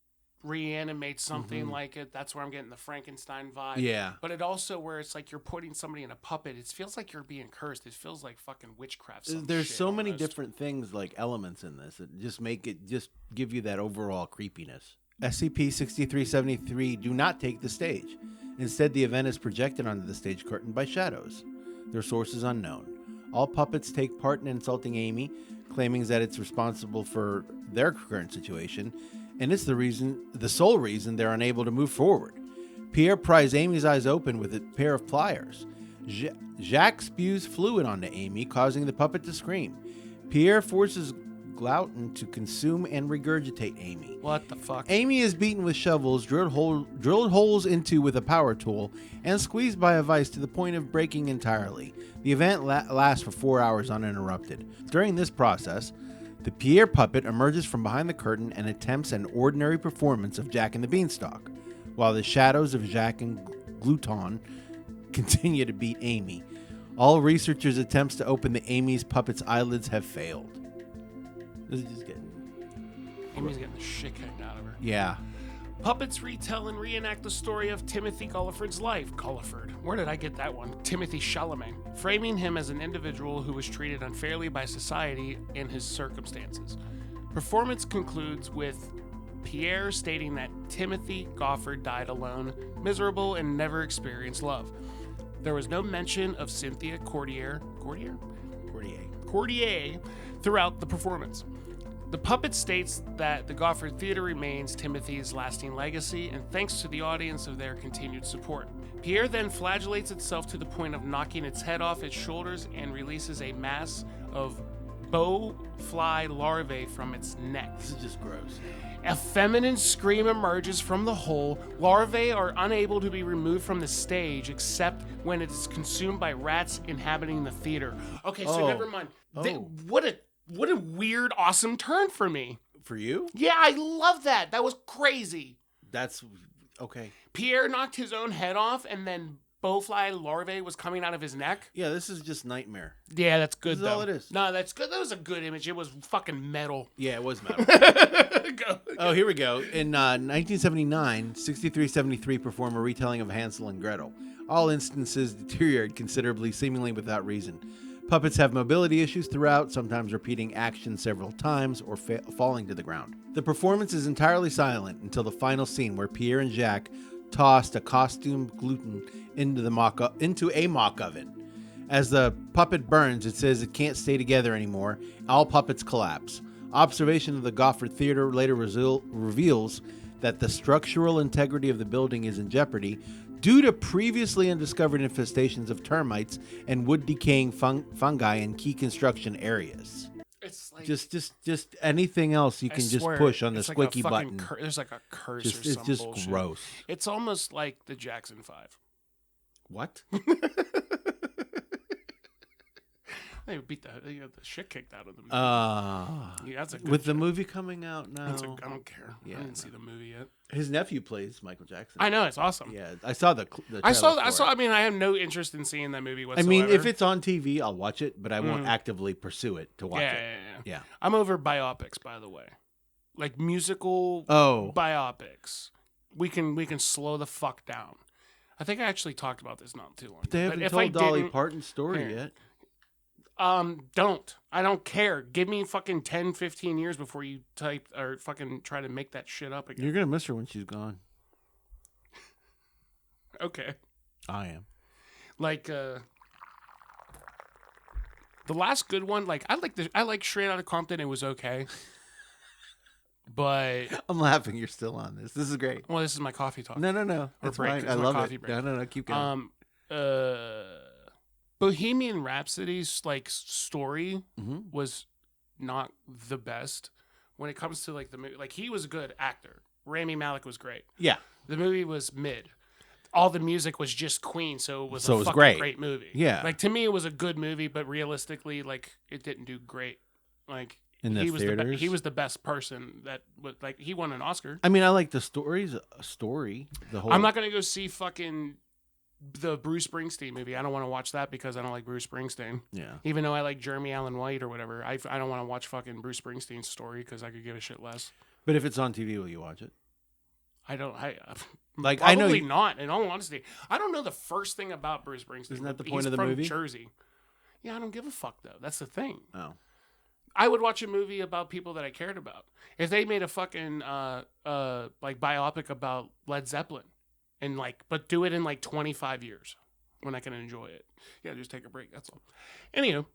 Speaker 2: reanimate something like it. That's where I'm getting the Frankenstein vibe.
Speaker 1: Yeah.
Speaker 2: But it also where it's like you're putting somebody in a puppet. It feels like you're being cursed. It feels like fucking witchcraft.
Speaker 1: There's so many different things, like elements in this that just give you that overall creepiness. SCP-6373 do not take the stage. Instead, the event is projected onto the stage curtain by shadows. Their source is unknown. All puppets take part in insulting Amy, claiming that it's responsible for their current situation, and it's the sole reason they're unable to move forward. Pierre pries Amy's eyes open with a pair of pliers. Jacques spews fluid onto Amy, causing the puppet to scream. Pierre forces Gluten to consume and regurgitate Amy.
Speaker 2: What the fuck?
Speaker 1: Amy is beaten with shovels, drilled holes into with a power tool, and squeezed by a vise to the point of breaking entirely. The event lasts for 4 hours uninterrupted. During this process, the Pierre puppet emerges from behind the curtain and attempts an ordinary performance of Jack and the Beanstalk, while the shadows of Jacques and Gluton continue to beat Amy. All researchers' attempts to open the Amy's puppet's eyelids have failed. This is just
Speaker 2: Amy's getting the shit kicked out of her.
Speaker 1: Yeah.
Speaker 2: Puppets retell and reenact the story of Timothy Gulliford's life. Gulliford. Where did I get that one? Timothy Chalamet. Framing him as an individual who was treated unfairly by society in his circumstances. Performance concludes with Pierre stating that Timothy Goffard died alone, miserable, and never experienced love. There was no mention of Cynthia Cordier throughout the performance. The puppet states that the Goffard Theater remains Timothy's lasting legacy, and thanks to the audience of their continued support. Pierre then flagellates itself to the point of knocking its head off its shoulders and releases a mass of bow-fly larvae from its neck.
Speaker 1: This is just gross.
Speaker 2: A feminine scream emerges from the hole. Larvae are unable to be removed from the stage except when it is consumed by rats inhabiting the theater. Okay, so never mind. What a weird, awesome turn for me.
Speaker 1: For you?
Speaker 2: Yeah, I love that. That was crazy.
Speaker 1: That's okay.
Speaker 2: Pierre knocked his own head off, and then bowfly larvae was coming out of his neck.
Speaker 1: Yeah, this is just nightmare.
Speaker 2: Yeah, that's good,
Speaker 1: This is all it is.
Speaker 2: No, that's good. That was a good image. It was fucking metal.
Speaker 1: Yeah, it was metal.
Speaker 2: Go.
Speaker 1: Oh, here we go. In 1979, 6373 performed a retelling of Hansel and Gretel. All instances deteriorated considerably, seemingly without reason. Puppets have mobility issues throughout, sometimes repeating actions several times or falling to the ground. The performance is entirely silent until the final scene where Pierre and Jacques tossed a costumed gluten into a mock oven. As the puppet burns, it says it can't stay together anymore. All puppets collapse. Observation of the Goffard Theater later reveals that the structural integrity of the building is in jeopardy due to previously undiscovered infestations of termites and wood-decaying fungi in key construction areas.
Speaker 2: It's like
Speaker 1: just anything else you can just push on the squeaky button.
Speaker 2: There's like a curse or
Speaker 1: It's
Speaker 2: some
Speaker 1: just
Speaker 2: bullshit.
Speaker 1: gross.
Speaker 2: It's almost like the Jackson 5.
Speaker 1: What?
Speaker 2: They beat the shit kicked out of them. Yeah, that's a good
Speaker 1: with the movie coming out now.
Speaker 2: I don't care.
Speaker 1: Yeah,
Speaker 2: I didn't see the movie yet.
Speaker 1: His nephew plays Michael Jackson.
Speaker 2: I know, it's awesome.
Speaker 1: Yeah, I saw the
Speaker 2: I saw.
Speaker 1: trailer for it.
Speaker 2: I mean, I have no interest in seeing that movie whatsoever.
Speaker 1: I mean, if it's on TV, I'll watch it, but I won't actively pursue it to watch it. Yeah.
Speaker 2: I'm over biopics, by the way, like musical biopics. We can slow the fuck down. I think I actually talked about this not too long ago.
Speaker 1: They haven't told Dolly Parton's story yet.
Speaker 2: Don't. I don't care. Give me fucking 10, 15 years before you type or fucking try to make that shit up again.
Speaker 1: You're gonna miss her when she's gone.
Speaker 2: Okay.
Speaker 1: I am.
Speaker 2: Like the last good one, like I like Straight Outta Compton. It was okay. But
Speaker 1: I'm laughing. You're still on this. This is great.
Speaker 2: Well, this is my coffee talk.
Speaker 1: No. That's
Speaker 2: break.
Speaker 1: fine. I love it. Break. No. Keep going.
Speaker 2: Bohemian Rhapsody's like story was not the best when it comes to like the movie. Like he was a good actor. Rami Malek was great.
Speaker 1: Yeah.
Speaker 2: The movie was mid. All the music was just Queen, so it was great movie.
Speaker 1: Yeah.
Speaker 2: Like to me, it was a good movie, but realistically, like it didn't do great. Like
Speaker 1: in the theaters,
Speaker 2: he was the best person that was like he won an Oscar.
Speaker 1: I mean, I like the story. The whole.
Speaker 2: I'm not gonna go see fucking the Bruce Springsteen movie. I don't want to watch that because I don't like Bruce Springsteen.
Speaker 1: Yeah.
Speaker 2: Even though I like Jeremy Allen White or whatever, I don't want to watch fucking Bruce Springsteen's story because I could give a shit less.
Speaker 1: But if it's on TV, will you watch it?
Speaker 2: I don't.
Speaker 1: Like,
Speaker 2: Probably
Speaker 1: I know
Speaker 2: not. In all honesty, I don't know the first thing about Bruce Springsteen.
Speaker 1: Isn't that the
Speaker 2: He's
Speaker 1: point of the
Speaker 2: from
Speaker 1: movie?
Speaker 2: Jersey. Yeah, I don't give a fuck though. That's the thing.
Speaker 1: Oh.
Speaker 2: I would watch a movie about people that I cared about. If they made a fucking like biopic about Led Zeppelin, and like, but do it in like 25 years, when I can enjoy it. Yeah, just take a break. That's all. Anywho,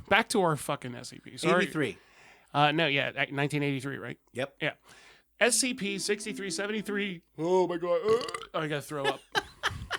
Speaker 2: back to our fucking SCP. Sorry.
Speaker 1: 83.
Speaker 2: No, yeah, 1983, right?
Speaker 1: Yep.
Speaker 2: Yeah. SCP-6373. Oh my god. I gotta throw up.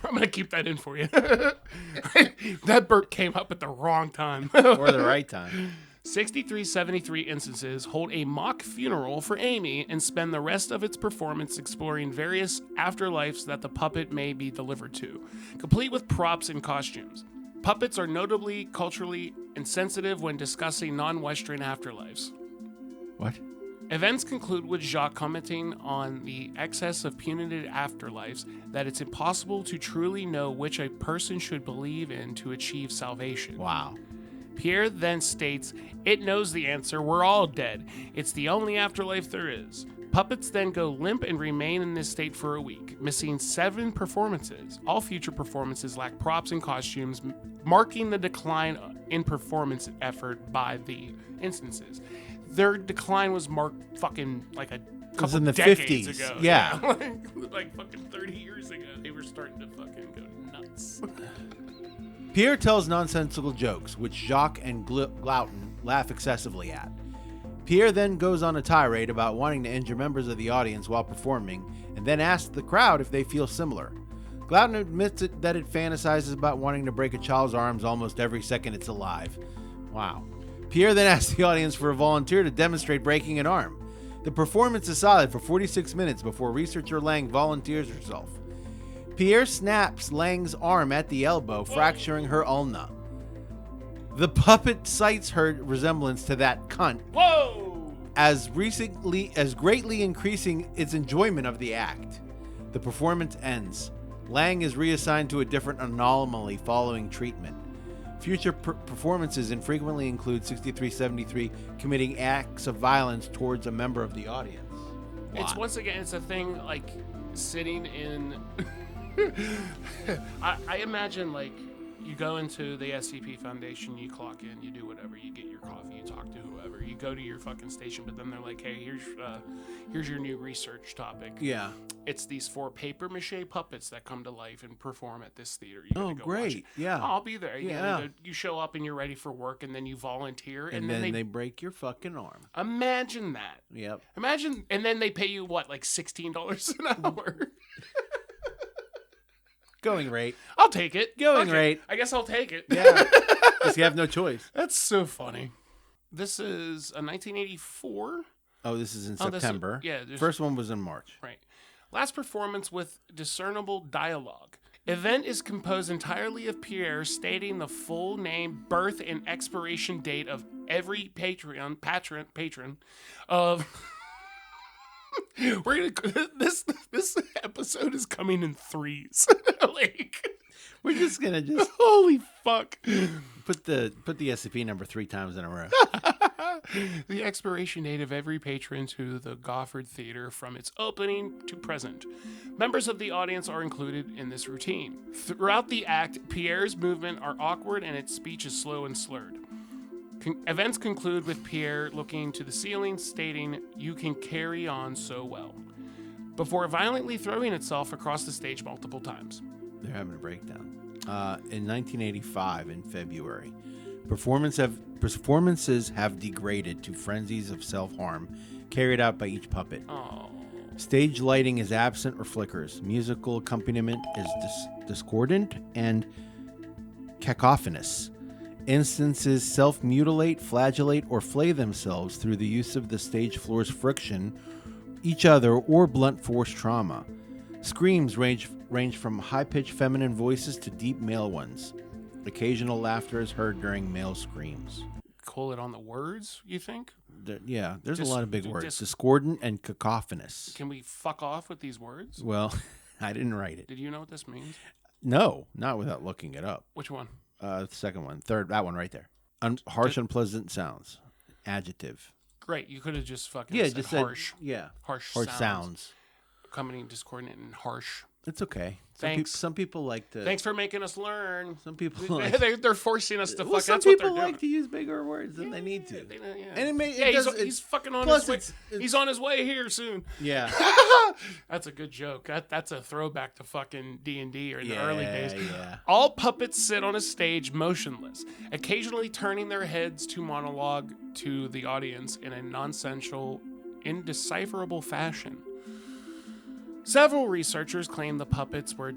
Speaker 2: I'm gonna keep that in for you. That burp came up at the wrong time.
Speaker 1: Or the right time.
Speaker 2: 6373 instances hold a mock funeral for Amy and spend the rest of its performance exploring various afterlives that the puppet may be delivered to, complete with props and costumes. Puppets are notably culturally insensitive when discussing non-Western afterlives.
Speaker 1: What?
Speaker 2: Events conclude with Jacques commenting on the excess of punitive afterlives, that it's impossible to truly know which a person should believe in to achieve salvation.
Speaker 1: Wow.
Speaker 2: Pierre then states, "It knows the answer, we're all dead. It's the only afterlife there is." Puppets then go limp and remain in this state for a week, missing 7 performances. All future performances lack props and costumes, marking the decline in performance effort by the instances. Their decline was marked fucking like a couple
Speaker 1: in the
Speaker 2: decades
Speaker 1: 50s.
Speaker 2: ago.
Speaker 1: Yeah.
Speaker 2: like fucking 30 years ago. They were starting to fucking go nuts.
Speaker 1: Pierre tells nonsensical jokes, which Jacques and Glauton laugh excessively at. Pierre then goes on a tirade about wanting to injure members of the audience while performing, and then asks the crowd if they feel similar. Glauton admits that it fantasizes about wanting to break a child's arms almost every second it's alive. Wow. Pierre then asks the audience for a volunteer to demonstrate breaking an arm. The performance is solid for 46 minutes before researcher Lang volunteers herself. Pierre snaps Lang's arm at the elbow, fracturing her ulna. The puppet cites her resemblance to that cunt.
Speaker 2: Whoa!
Speaker 1: As greatly increasing its enjoyment of the act. The performance ends. Lang is reassigned to a different anomaly following treatment. Future performances infrequently include 6373 committing acts of violence towards a member of the audience.
Speaker 2: It's once again, it's a thing like sitting in. I imagine like you go into the SCP Foundation, you clock in, you do whatever, you get your coffee, you talk to whoever, you go to your fucking station, but then they're like, hey, here's your new research topic.
Speaker 1: Yeah.
Speaker 2: It's these 4 papier-mâché puppets that come to life and perform at this theater. You gotta go
Speaker 1: great.
Speaker 2: watch it.
Speaker 1: Yeah.
Speaker 2: I'll be there.
Speaker 1: Yeah.
Speaker 2: You show up and you're ready for work, and then you volunteer,
Speaker 1: And then they break your fucking arm.
Speaker 2: imagine that.
Speaker 1: Yep.
Speaker 2: Imagine, and then they pay you what, like $16 an hour?
Speaker 1: Going rate.
Speaker 2: I'll take it.
Speaker 1: Going rate.
Speaker 2: I guess I'll take it.
Speaker 1: Yeah. Because you have no choice.
Speaker 2: That's so funny. This is a 1984.
Speaker 1: Oh, this is in
Speaker 2: Oh, this is-
Speaker 1: September.
Speaker 2: yeah,
Speaker 1: First one was in March.
Speaker 2: Right. Last performance with discernible dialogue. Event is composed entirely of Pierre stating the full name, birth, and expiration date of every patron of. We're gonna this episode is coming in threes. Like,
Speaker 1: We're just gonna
Speaker 2: holy fuck.
Speaker 1: put the SCP number 3 times in a row.
Speaker 2: The expiration date of every patron to the Goffard Theater from its opening to present. Members of the audience are included in this routine. Throughout the act, Pierre's movements are awkward and its speech is slow and slurred. Events conclude with Pierre looking to the ceiling, stating, "You can carry on so well," before violently throwing itself across the stage multiple times.
Speaker 1: They're having a breakdown. In 1985, in February, performances have degraded to frenzies of self-harm carried out by each puppet.
Speaker 2: Oh.
Speaker 1: Stage lighting is absent or flickers. Musical accompaniment is discordant and cacophonous. Instances self-mutilate, flagellate, or flay themselves through the use of the stage floor's friction, each other, or blunt force trauma. Screams range from high-pitched feminine voices to deep male ones. Occasional laughter is heard during male screams.
Speaker 2: Call it on the words, you think?
Speaker 1: There's a lot of big words. Discordant and cacophonous.
Speaker 2: Can we fuck off with these words?
Speaker 1: Well, I didn't write it.
Speaker 2: Did you know what this means?
Speaker 1: No, not without looking it up.
Speaker 2: Which one?
Speaker 1: The second one. Third, that one right there. Harsh, unpleasant sounds. Adjective.
Speaker 2: Great. You could have just fucking
Speaker 1: Yeah,
Speaker 2: said
Speaker 1: just
Speaker 2: harsh.
Speaker 1: yeah.
Speaker 2: Harsh
Speaker 1: Harsh
Speaker 2: sounds. Coming discordant and harsh.
Speaker 1: It's okay.
Speaker 2: Thanks.
Speaker 1: Some people like to.
Speaker 2: Thanks for making us learn.
Speaker 1: Some people like,
Speaker 2: they're forcing us to
Speaker 1: well,
Speaker 2: fuck.
Speaker 1: some
Speaker 2: That's what they're
Speaker 1: people
Speaker 2: doing.
Speaker 1: like to use bigger words than they need to. And
Speaker 2: he's fucking on his way. He's on his way here soon.
Speaker 1: Yeah.
Speaker 2: That's a good joke. That's a throwback to fucking D&D or in the early days.
Speaker 1: Yeah.
Speaker 2: All puppets sit on a stage motionless, occasionally turning their heads to monologue to the audience in a nonsensical, indecipherable fashion. Several researchers claim the puppets were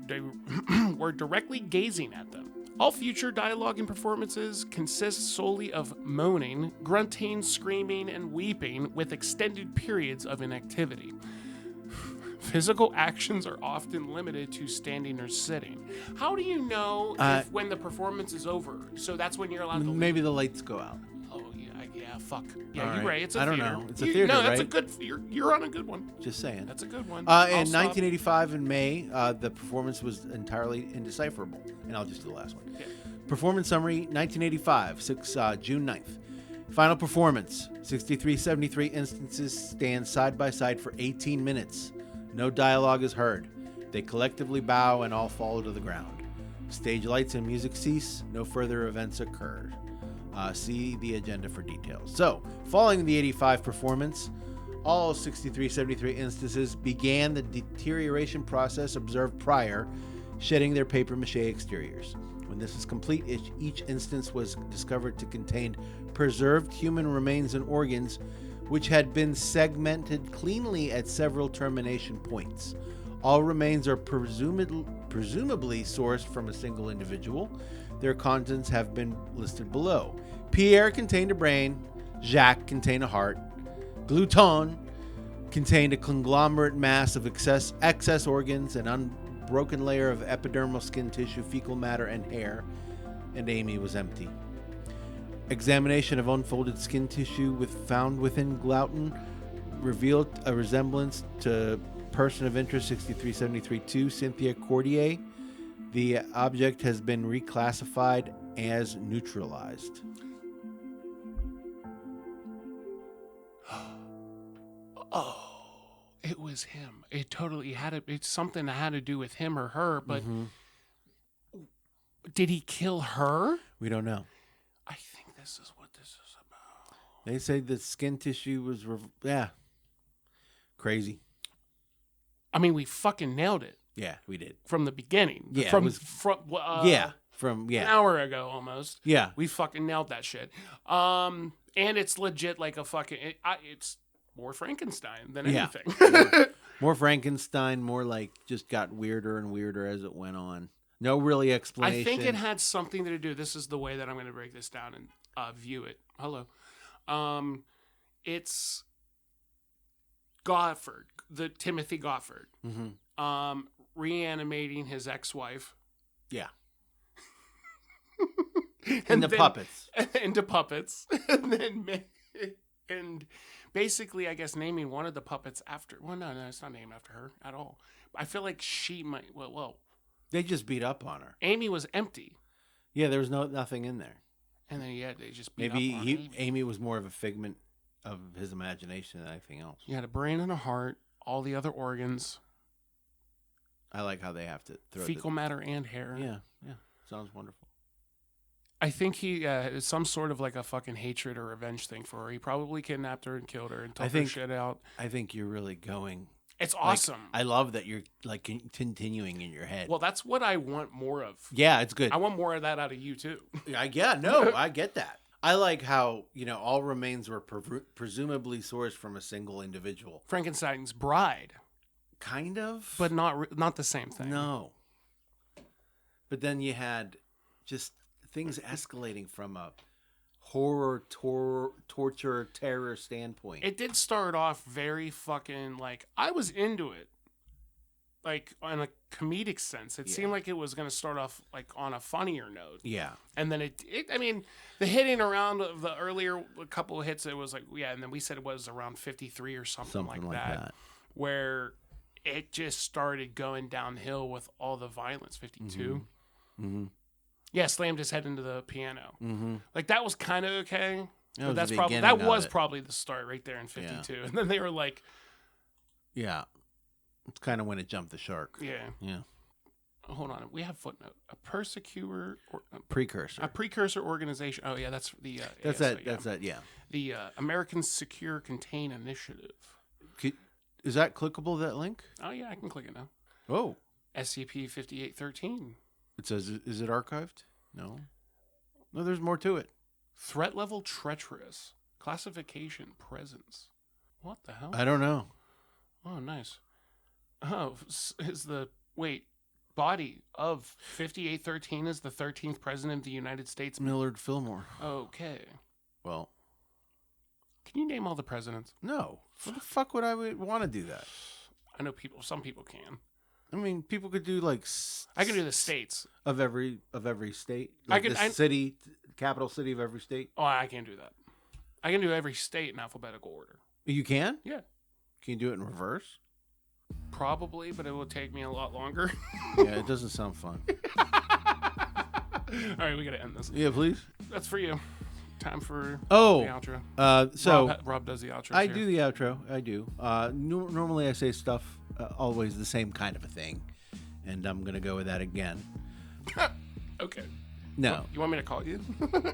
Speaker 2: directly gazing at them. All future dialogue and performances consist solely of moaning, grunting, screaming, and weeping with extended periods of inactivity. Physical actions are often limited to standing or sitting. How do you know when the performance is over? So that's when you're allowed to leave?
Speaker 1: Maybe the lights go out.
Speaker 2: Oh, yeah, fuck. Yeah,
Speaker 1: All
Speaker 2: you're right. It's a
Speaker 1: I don't
Speaker 2: theater.
Speaker 1: know. It's a theater,
Speaker 2: No, that's
Speaker 1: right?
Speaker 2: a good... You're on a good one.
Speaker 1: Just saying.
Speaker 2: That's a good one.
Speaker 1: In 1985, in May, the performance was entirely indecipherable. And I'll just do the last one.
Speaker 2: Yeah.
Speaker 1: Performance summary, 1985, June 9th. Final performance, 6373 instances stand side by side for 18 minutes. No dialogue is heard. They collectively bow and all fall to the ground. Stage lights and music cease. No further events occurred. See the agenda for details. So, following the 85 performance, all 6373 instances began the deterioration process observed prior, shedding their papier-mâché exteriors. When this was complete, each instance was discovered to contain preserved human remains and organs, which had been segmented cleanly at several termination points. All remains are presumably sourced from a single individual. Their contents have been listed below. Pierre contained a brain. Jacques contained a heart. Glouton contained a conglomerate mass of excess organs, an unbroken layer of epidermal skin tissue, fecal matter, and hair. And Amy was empty. Examination of unfolded skin tissue found within Glouton revealed a resemblance to person of interest 6373-2, Cynthia Cordier. The object has been reclassified as neutralized.
Speaker 2: Oh, it was him. It totally it's something that had to do with him or her, but did he kill her?
Speaker 1: We don't know.
Speaker 2: I think this is what this is about.
Speaker 1: They say the skin tissue was, crazy.
Speaker 2: I mean, we fucking nailed it.
Speaker 1: Yeah, we did.
Speaker 2: From the beginning.
Speaker 1: Yeah,
Speaker 2: From an hour ago almost.
Speaker 1: Yeah.
Speaker 2: We fucking nailed that shit. And it's legit like a fucking... It's more Frankenstein than anything.
Speaker 1: More Frankenstein, more like just got weirder and weirder as it went on. No really explanation.
Speaker 2: I think it had something to do... This is the way that I'm going to break this down and view it. Hello. It's Goffard, the Timothy Goffard.
Speaker 1: Mm-hmm.
Speaker 2: Reanimating his ex-wife.
Speaker 1: Yeah.
Speaker 2: Into
Speaker 1: puppets.
Speaker 2: Into puppets. And basically, I guess, naming one of the puppets after... Well, no, it's not named after her at all. I feel like she might... Well...
Speaker 1: They just beat up on her.
Speaker 2: Amy was empty.
Speaker 1: Yeah, there was nothing in there.
Speaker 2: And then, they just beat up on Amy.
Speaker 1: Amy was more of a figment of his imagination than anything else.
Speaker 2: You had a brain and a heart, all the other organs.
Speaker 1: I like how they have to throw
Speaker 2: fecal matter and hair.
Speaker 1: Yeah. Sounds wonderful.
Speaker 2: I think he is some sort of like a fucking hatred or revenge thing for her. He probably kidnapped her and killed her and took her shit out.
Speaker 1: I think you're really going...
Speaker 2: It's awesome.
Speaker 1: I love that you're like continuing in your head.
Speaker 2: Well, that's what I want more of.
Speaker 1: Yeah, it's good.
Speaker 2: I want more of that out of you too.
Speaker 1: I get that. I like how, all remains were presumably sourced from a single individual.
Speaker 2: Frankenstein's bride.
Speaker 1: Kind of.
Speaker 2: But not the same thing.
Speaker 1: No. But then you had just things escalating from a horror, torture, terror standpoint.
Speaker 2: It did start off very fucking, I was into it. On a comedic sense. It seemed like it was going to start off, on a funnier note.
Speaker 1: Yeah.
Speaker 2: And then the hitting around of the earlier couple of hits, it was and then we said it was around 53 or something like that. Where it just started going downhill with all the violence. 52. Mm-hmm. Yeah, slammed his head into the piano.
Speaker 1: Mm-hmm.
Speaker 2: That was kind of okay.
Speaker 1: That was
Speaker 2: that's
Speaker 1: the
Speaker 2: probably
Speaker 1: beginning
Speaker 2: that
Speaker 1: of
Speaker 2: was
Speaker 1: it.
Speaker 2: probably the start right there in 52. And then they were like,
Speaker 1: Yeah. It's kind of when it jumped the shark.
Speaker 2: yeah.
Speaker 1: Yeah.
Speaker 2: Hold on, we have footnote. A persecutor or
Speaker 1: Precursor.
Speaker 2: a precursor organization. Oh yeah, that's the
Speaker 1: That's
Speaker 2: ASO,
Speaker 1: that. That's that. Yeah.
Speaker 2: The American Secure Contain Initiative.
Speaker 1: Is that clickable? That link?
Speaker 2: Oh yeah, I can click it now.
Speaker 1: Oh.
Speaker 2: SCP 5813.
Speaker 1: It says, is it archived? No. No, there's more to it.
Speaker 2: Threat level treacherous. Classification presence. What the hell?
Speaker 1: I don't know.
Speaker 2: Oh, nice. Oh, is the body of 5813 is the 13th president of the United States.
Speaker 1: Millard Fillmore.
Speaker 2: Okay.
Speaker 1: Well,
Speaker 2: can you name all the presidents?
Speaker 1: no. What the fuck would I want to do that?
Speaker 2: I know some people can.
Speaker 1: I mean, people could do like
Speaker 2: I can do the states
Speaker 1: of every state. Like city, capital city of every state.
Speaker 2: Oh, I can't do that. I can do every state in alphabetical order.
Speaker 1: You can?
Speaker 2: Yeah.
Speaker 1: Can you do it in reverse?
Speaker 2: Probably, but it will take me a lot longer.
Speaker 1: Yeah, it doesn't sound fun.
Speaker 2: All right, we got to end this.
Speaker 1: Yeah, please.
Speaker 2: That's for you. Time for the outro.
Speaker 1: So
Speaker 2: Rob does the outro.
Speaker 1: I do the outro. I do. Normally I say stuff always the same kind of a thing, and I'm gonna go with that again.
Speaker 2: Okay.
Speaker 1: No.
Speaker 2: You want me to call you?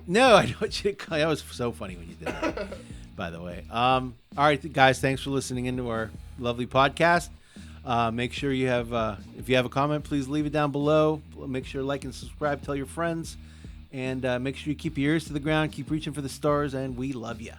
Speaker 1: No, I don't want you to call. That was so funny when you did that. By the way. All right, guys. Thanks for listening into our lovely podcast. Make sure you have, if you have a comment, please leave it down below. Make sure to like and subscribe. Tell your friends. And make sure you keep your ears to the ground. Keep reaching for the stars. And we love you.